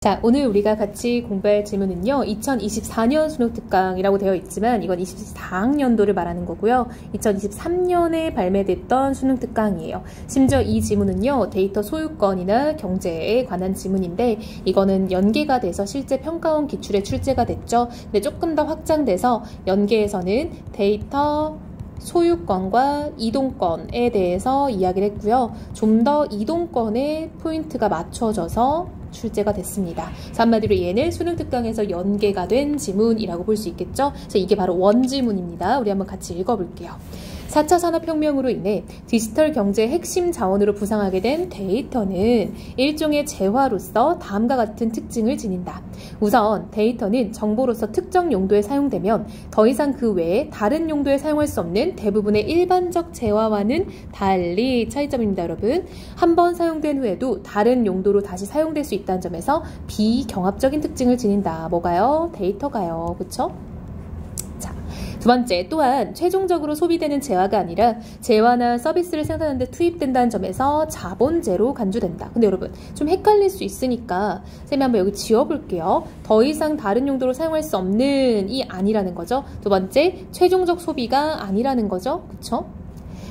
자, 오늘 우리가 같이 공부할 질문은요. 2024년 수능 특강이라고 되어 있지만 이건 24학년도를 말하는 거고요. 2023년에 발매됐던 수능 특강이에요. 심지어 이 지문은요. 데이터 소유권이나 경제에 관한 지문인데 이거는 연계가 돼서 실제 평가원 기출에 출제가 됐죠. 근데 조금 더 확장돼서 연계에서는 데이터 소유권과 이동권에 대해서 이야기를 했고요. 좀 더 이동권에 포인트가 맞춰져서 출제가 됐습니다. 그래서 한마디로 얘는 수능 특강에서 연계가 된 지문이라고 볼 수 있겠죠. 그래서 이게 바로 원지문입니다. 우리 한번 같이 읽어볼게요. 4차 산업혁명으로 인해 디지털 경제의 핵심 자원으로 부상하게 된 데이터는 일종의 재화로서 다음과 같은 특징을 지닌다. 우선 데이터는 정보로서 특정 용도에 사용되면 더 이상 그 외에 다른 용도에 사용할 수 없는 대부분의 일반적 재화와는 달리 차이점입니다. 여러분, 한 번 사용된 후에도 다른 용도로 다시 사용될 수 있다는 점에서 비경합적인 특징을 지닌다. 뭐가요? 데이터가요. 그쵸? 두 번째, 또한 최종적으로 소비되는 재화가 아니라 재화나 서비스를 생산하는 데 투입된다는 점에서 자본재로 간주된다. 근데 여러분, 좀 헷갈릴 수 있으니까 쌤이 한번 여기 지워볼게요. 더 이상 다른 용도로 사용할 수 없는 이 아니라는 거죠. 두 번째, 최종적 소비가 아니라는 거죠. 그쵸?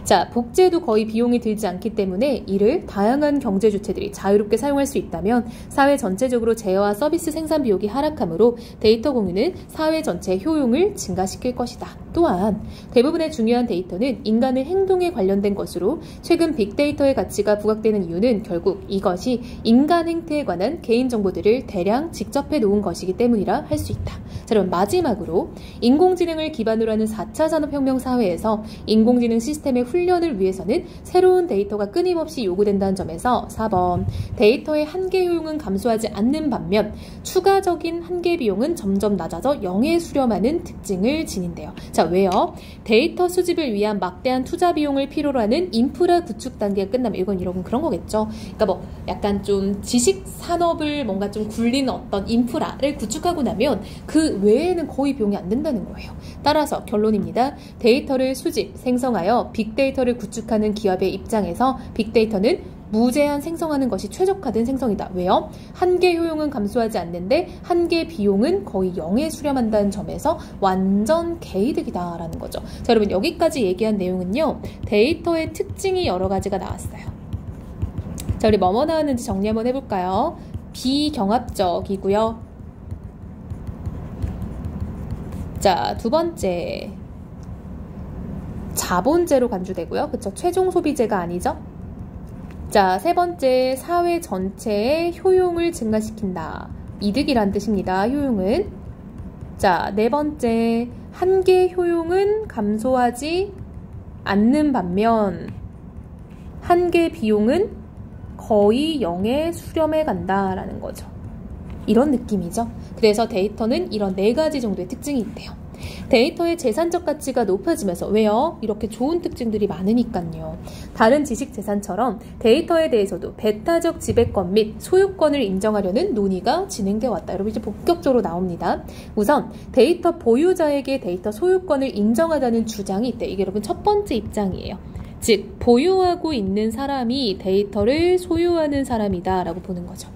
자, 복제도 거의 비용이 들지 않기 때문에 이를 다양한 경제 주체들이 자유롭게 사용할 수 있다면 사회 전체적으로 재화와 서비스 생산 비용이 하락하므로 데이터 공유는 사회 전체의 효용을 증가시킬 것이다. 또한 대부분의 중요한 데이터는 인간의 행동에 관련된 것으로 최근 빅데이터의 가치가 부각되는 이유는 결국 이것이 인간 행태에 관한 개인정보들을 대량 직접해 놓은 것이기 때문이라 할 수 있다. 자, 그럼 마지막으로 인공지능을 기반으로 하는 4차 산업혁명 사회에서 인공지능 시스템의 훈련을 위해서는 새로운 데이터가 끊임없이 요구된다는 점에서 4번 데이터의 한계 효용은 감소하지 않는 반면 추가적인 한계 비용은 점점 낮아져 영에 수렴하는 특징을 지닌대요. 자, 왜요? 데이터 수집을 위한 막대한 투자 비용을 필요로 하는 인프라 구축 단계가 끝나면 이건 여러분 그런 거겠죠. 그러니까 뭐 약간 좀 지식 산업을 뭔가 좀 굴리는 어떤 인프라를 구축하고 나면 그 외에는 거의 비용이 안 된다는 거예요. 따라서 결론입니다. 데이터를 수집, 생성하여 빅데이터를 구축하는 기업의 입장에서 빅데이터는 무제한 생성하는 것이 최적화된 생성이다. 왜요? 한계 효용은 감소하지 않는데 한계 비용은 거의 0에 수렴한다는 점에서 완전 개이득이다라는 거죠. 자, 여러분 여기까지 얘기한 내용은요. 데이터의 특징이 여러 가지가 나왔어요. 자, 우리 뭐뭐 나왔는지 정리 한번 해볼까요? 비경합적이고요. 자, 두 번째 자본재로 간주되고요. 그쵸? 최종 소비재가 아니죠? 자, 세 번째 사회 전체의 효용을 증가시킨다. 이득이란 뜻입니다. 효용은. 자, 네 번째 한계 효용은 감소하지 않는 반면 한계 비용은 거의 0에 수렴해 간다라는 거죠. 이런 느낌이죠. 그래서 데이터는 이런 네 가지 정도의 특징이 있대요. 데이터의 재산적 가치가 높아지면서 왜요? 이렇게 좋은 특징들이 많으니까요. 다른 지식 재산처럼 데이터에 대해서도 배타적 지배권 및 소유권을 인정하려는 논의가 진행되어 왔다. 여러분 이제 본격적으로 나옵니다. 우선 데이터 보유자에게 데이터 소유권을 인정하자는 주장이 있대. 이게 여러분 첫 번째 입장이에요. 즉 보유하고 있는 사람이 데이터를 소유하는 사람이다 라고 보는 거죠.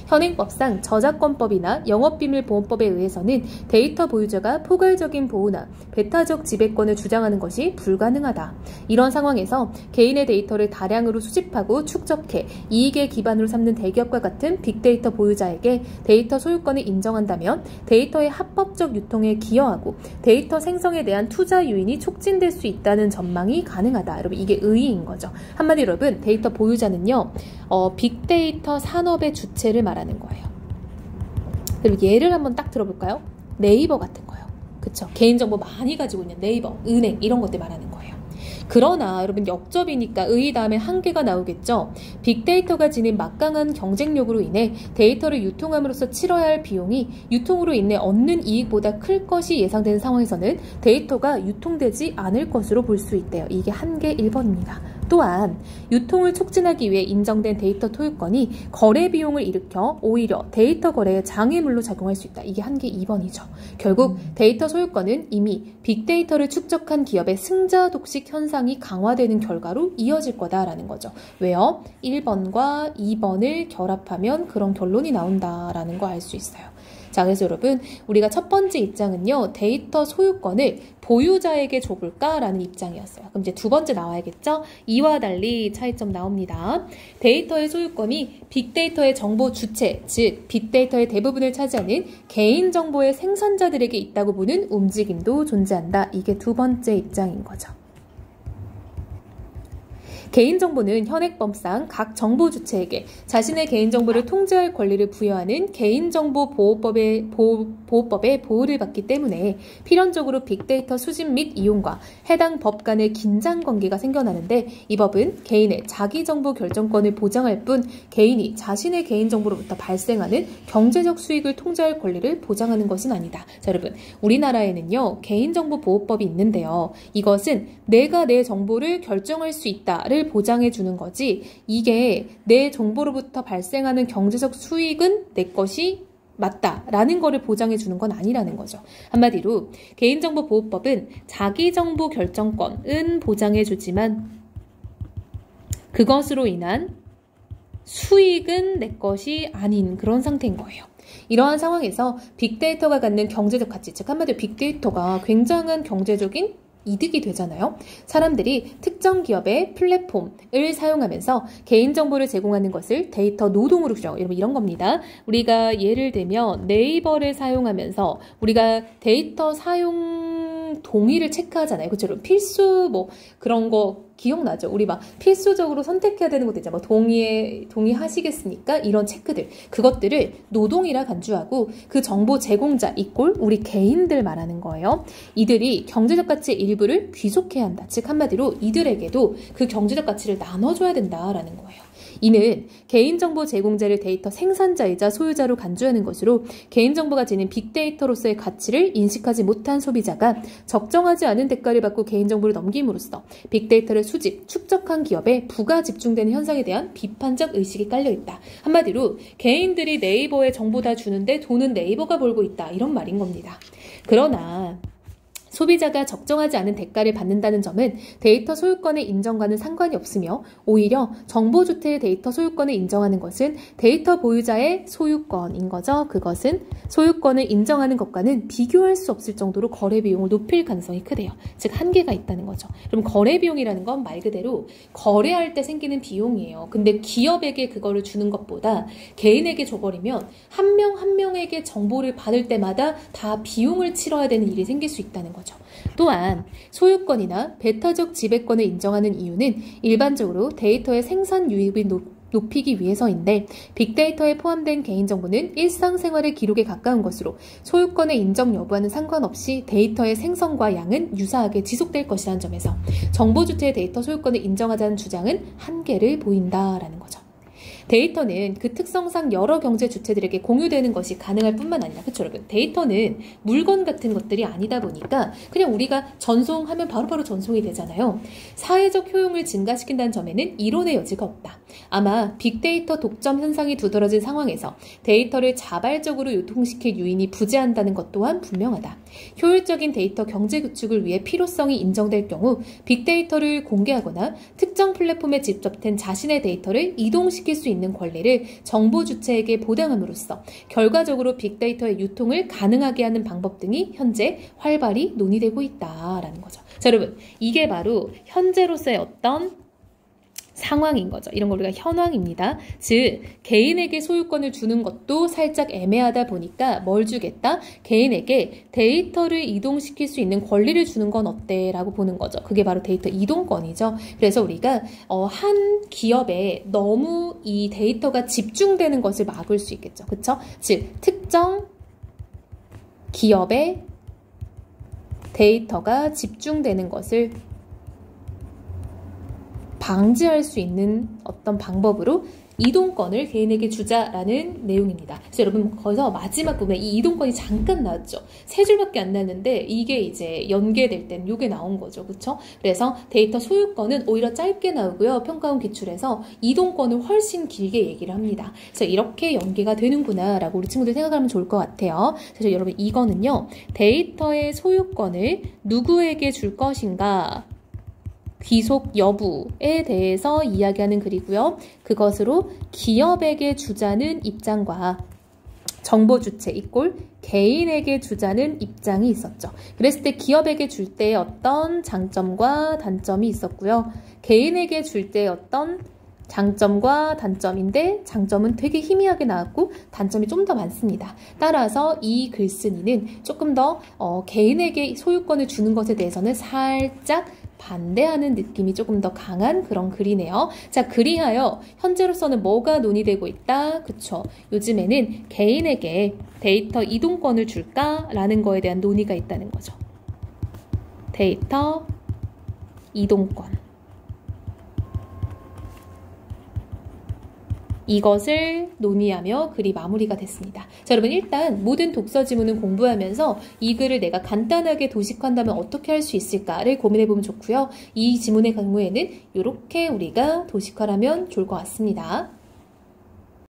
현행법상 저작권법이나 영업비밀보호법에 의해서는 데이터 보유자가 포괄적인 보호나 배타적 지배권을 주장하는 것이 불가능하다. 이런 상황에서 개인의 데이터를 다량으로 수집하고 축적해 이익의 기반으로 삼는 대기업과 같은 빅데이터 보유자에게 데이터 소유권을 인정한다면 데이터의 합법적 유통에 기여하고 데이터 생성에 대한 투자 유인이 촉진될 수 있다는 전망이 가능하다. 여러분 이게 의의인 거죠. 한마디로 여러분 데이터 보유자는요. 빅데이터 산업의 주체를 말하는 거예요. 그리고 예를 한번 딱 들어볼까요? 네이버 같은 거요. 그쵸? 개인정보 많이 가지고 있는 네이버, 은행 이런 것들 말하는 거예요. 그러나 여러분 역접이니까 의의 다음에 한계가 나오겠죠. 빅데이터가 지닌 막강한 경쟁력으로 인해 데이터를 유통함으로써 치러야 할 비용이 유통으로 인해 얻는 이익보다 클 것이 예상되는 상황에서는 데이터가 유통되지 않을 것으로 볼 수 있대요. 이게 한계 1번입니다. 또한 유통을 촉진하기 위해 인정된 데이터 소유권이 거래 비용을 일으켜 오히려 데이터 거래의 장애물로 작용할 수 있다. 이게 한계 2번이죠. 결국 데이터 소유권은 이미 빅데이터를 축적한 기업의 승자 독식 현상이 강화되는 결과로 이어질 거다라는 거죠. 왜요? 1번과 2번을 결합하면 그런 결론이 나온다라는 거 알 수 있어요. 자, 그래서 여러분, 우리가 첫 번째 입장은요, 데이터 소유권을 보유자에게 줘볼까라는 입장이었어요. 그럼 이제 두 번째 나와야겠죠? 이와 달리 차이점 나옵니다. 데이터의 소유권이 빅데이터의 정보 주체, 즉 빅데이터의 대부분을 차지하는 개인정보의 생산자들에게 있다고 보는 움직임도 존재한다. 이게 두 번째 입장인 거죠. 개인정보는 현행법상 각 정보 주체에게 자신의 개인정보를 통제할 권리를 부여하는 개인정보보호법의 보호를 받기 때문에 필연적으로 빅데이터 수집 및 이용과 해당 법 간의 긴장관계가 생겨나는데 이 법은 개인의 자기정보 결정권을 보장할 뿐 개인이 자신의 개인정보로부터 발생하는 경제적 수익을 통제할 권리를 보장하는 것은 아니다. 자, 여러분, 우리나라에는요 개인정보보호법이 있는데요. 이것은 내가 내 정보를 결정할 수 있다를 보장해 주는 거지 이게 내 정보로부터 발생하는 경제적 수익은 내 것이 맞다라는 거를 보장해 주는 건 아니라는 거죠. 한마디로 개인정보보호법은 자기정보 결정권은 보장해 주지만 그것으로 인한 수익은 내 것이 아닌 그런 상태인 거예요. 이러한 상황에서 빅데이터가 갖는 경제적 가치, 즉 한마디로 빅데이터가 굉장한 경제적인 이득이 되잖아요. 사람들이 특정 기업의 플랫폼을 사용하면서 개인정보를 제공하는 것을 데이터 노동으로 규정. 여러분 이런 겁니다. 우리가 예를 들면 네이버를 사용하면서 우리가 데이터 사용 동의를 체크하잖아요. 그렇죠? 필수 뭐 그런 거 기억나죠? 우리 막 필수적으로 선택해야 되는 것도 있잖아요. 동의하시겠습니까? 이런 체크들. 그것들을 노동이라 간주하고 그 정보 제공자 이꼴 우리 개인들 말하는 거예요. 이들이 경제적 가치의 일부를 귀속해야 한다. 즉 한마디로 이들에게도 그 경제적 가치를 나눠줘야 된다라는 거예요. 이는 개인정보 제공자를 데이터 생산자이자 소유자로 간주하는 것으로 개인정보가 지닌 빅데이터로서의 가치를 인식하지 못한 소비자가 적정하지 않은 대가를 받고 개인정보를 넘김으로써 빅데이터를 수집, 축적한 기업에 부가 집중되는 현상에 대한 비판적 의식이 깔려있다. 한마디로 개인들이 네이버에 정보 다 주는데 돈은 네이버가 벌고 있다. 이런 말인 겁니다. 그러나 소비자가 적정하지 않은 대가를 받는다는 점은 데이터 소유권의 인정과는 상관이 없으며 오히려 정보 주체의 데이터 소유권을 인정하는 것은 데이터 보유자의 소유권인 거죠. 그것은 소유권을 인정하는 것과는 비교할 수 없을 정도로 거래 비용을 높일 가능성이 크대요. 즉 한계가 있다는 거죠. 그럼 거래 비용이라는 건 말 그대로 거래할 때 생기는 비용이에요. 근데 기업에게 그거를 주는 것보다 개인에게 줘버리면 한 명 한 명에게 정보를 받을 때마다 다 비용을 치러야 되는 일이 생길 수 있다는 거죠. 또한 소유권이나 배타적 지배권을 인정하는 이유는 일반적으로 데이터의 생산 유입을 높이기 위해서인데 빅데이터에 포함된 개인정보는 일상생활의 기록에 가까운 것으로 소유권의 인정 여부와는 상관없이 데이터의 생성과 양은 유사하게 지속될 것이라는 점에서 정보 주체의 데이터 소유권을 인정하자는 주장은 한계를 보인다라는 거죠. 데이터는 그 특성상 여러 경제 주체들에게 공유되는 것이 가능할 뿐만 아니라 그렇죠 여러분 데이터는 물건 같은 것들이 아니다 보니까 그냥 우리가 전송하면 바로바로 전송이 되잖아요. 사회적 효용을 증가시킨다는 점에는 이론의 여지가 없다. 아마 빅데이터 독점 현상이 두드러진 상황에서 데이터를 자발적으로 유통시킬 요인이 부재한다는 것 또한 분명하다. 효율적인 데이터 경제 구축을 위해 필요성이 인정될 경우 빅데이터를 공개하거나 특정 플랫폼에 집접된 자신의 데이터를 이동시킬 수 있는 권리를 정보 주체에게 보장함으로써 결과적으로 빅데이터의 유통을 가능하게 하는 방법 등이 현재 활발히 논의되고 있다라는 거죠. 자, 여러분 이게 바로 현재로서의 어떤 상황인 거죠. 이런 걸 우리가 현황입니다. 즉 개인에게 소유권을 주는 것도 살짝 애매하다 보니까 뭘 주겠다? 개인에게 데이터를 이동시킬 수 있는 권리를 주는 건 어때? 라고 보는 거죠. 그게 바로 데이터 이동권이죠. 그래서 우리가 한 기업에 너무 이 데이터가 집중되는 것을 막을 수 있겠죠. 그쵸? 즉 특정 기업에 데이터가 집중되는 것을 방지할 수 있는 어떤 방법으로 이동권을 개인에게 주자라는 내용입니다. 그래서 여러분 거기서 마지막 부분에 이 이동권이 잠깐 나왔죠. 세 줄밖에 안 나왔는데 이게 이제 연계될 땐 이게 나온 거죠. 그렇죠? 그래서 데이터 소유권은 오히려 짧게 나오고요. 평가원 기출에서 이동권을 훨씬 길게 얘기를 합니다. 그래서 이렇게 연계가 되는구나 라고 우리 친구들 생각하면 좋을 것 같아요. 그래서 여러분 이거는요. 데이터의 소유권을 누구에게 줄 것인가 귀속 여부에 대해서 이야기하는 글이고요. 그것으로 기업에게 주자는 입장과 정보 주체 이꼴 개인에게 주자는 입장이 있었죠. 그랬을 때 기업에게 줄 때 어떤 장점과 단점이 있었고요. 개인에게 줄 때 어떤 장점과 단점인데 장점은 되게 희미하게 나왔고 단점이 좀 더 많습니다. 따라서 이 글쓴이는 조금 더 개인에게 소유권을 주는 것에 대해서는 살짝 반대하는 느낌이 조금 더 강한 그런 글이네요. 자, 그리하여 현재로서는 뭐가 논의되고 있다? 그쵸? 요즘에는 개인에게 데이터 이동권을 줄까라는 거에 대한 논의가 있다는 거죠. 데이터 이동권. 이것을 논의하며 글이 마무리가 됐습니다. 자, 여러분 일단 모든 독서 지문을 공부하면서 이 글을 내가 간단하게 도식화한다면 어떻게 할 수 있을까를 고민해보면 좋고요. 이 지문의 경우에는 이렇게 우리가 도식화를 하면 좋을 것 같습니다.